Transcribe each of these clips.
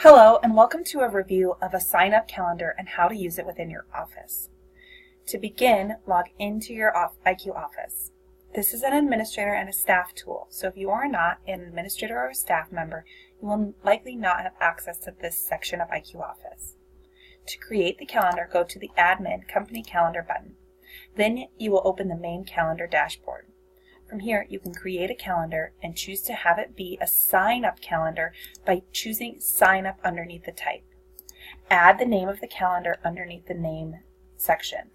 Hello, and welcome to a review of a sign-up calendar and how to use it within your office. To begin, log into your IQ office. This is an administrator and a staff tool, so if you are not an administrator or a staff member, you will likely not have access to this section of IQ office. To create the calendar, go to the Admin Company Calendar button. Then you will open the main calendar dashboard. From here, you can create a calendar and choose to have it be a sign-up calendar by choosing Sign Up underneath the type. Add the name of the calendar underneath the Name section.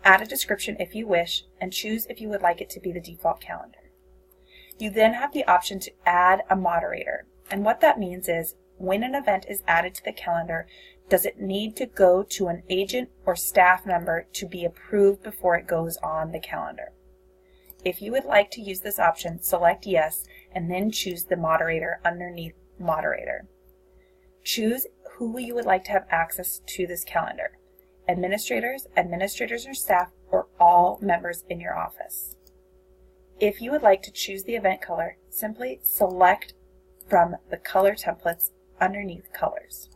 Add a description if you wish, and choose if you would like it to be the default calendar. You then have the option to add a moderator, and what that means is when an event is added to the calendar, does it need to go to an agent or staff member to be approved before it goes on the calendar? If you would like to use this option, select Yes, and then choose the moderator underneath Moderator. Choose who you would like to have access to this calendar: administrators or staff, or all members in your office. If you would like to choose the event color, simply select from the color templates underneath Colors.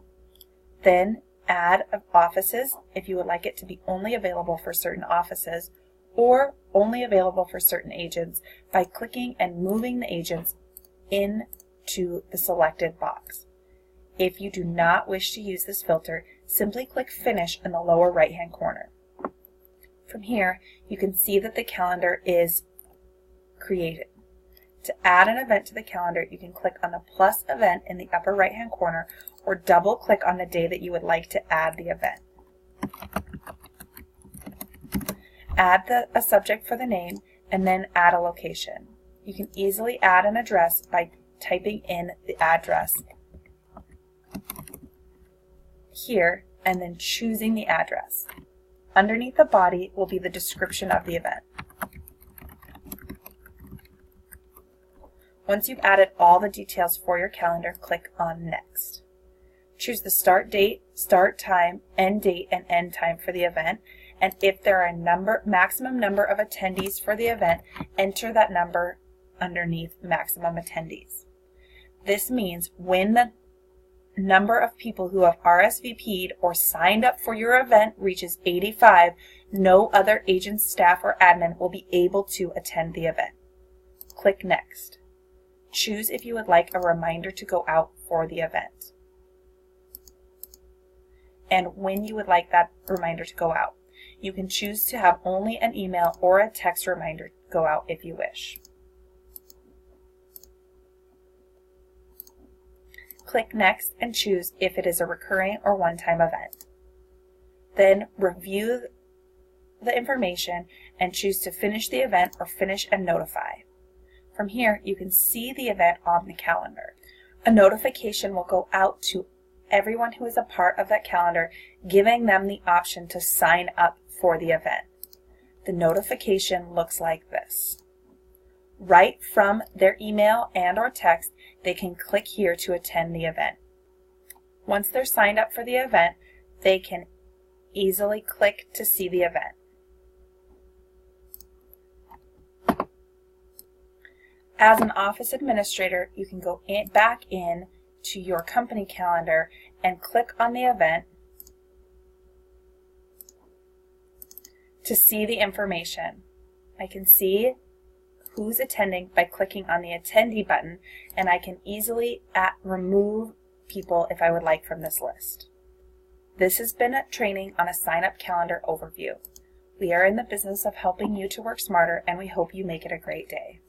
Then add offices if you would like it to be only available for certain offices or only available for certain agents by clicking and moving the agents into the selected box. If you do not wish to use this filter, simply click Finish in the lower right-hand corner. From here, you can see that the calendar is created. To add an event to the calendar, you can click on the plus event in the upper right-hand corner or double-click on the day that you would like to add the event. Add a subject for the name and then add a location. You can easily add an address by typing in the address here and then choosing the address. Underneath the body will be the description of the event. Once you've added all the details for your calendar, click on Next. Choose the start date, start time, end date, and end time for the event, and if there are a maximum number of attendees for the event, enter that number underneath maximum attendees. This means when the number of people who have RSVP'd or signed up for your event reaches 85, no other agent, staff, or admin will be able to attend the event. Click Next. Choose if you would like a reminder to go out for the event and when you would like that reminder to go out. You can choose to have only an email or a text reminder go out if you wish. Click Next and choose if it is a recurring or one-time event. Then review the information and choose to finish the event or finish and notify. From here, you can see the event on the calendar. A notification will go out to everyone who is a part of that calendar, giving them the option to sign up for the event. The notification looks like this. Right from their email and or text, they can click here to attend the event. Once they're signed up for the event, they can easily click to see the event. As an office administrator, you can go back in to your company calendar and click on the event to see the information. I can see who's attending by clicking on the attendee button, and I can easily remove people if I would like from this list. This has been a training on a sign-up calendar overview. We are in the business of helping you to work smarter, and we hope you make it a great day.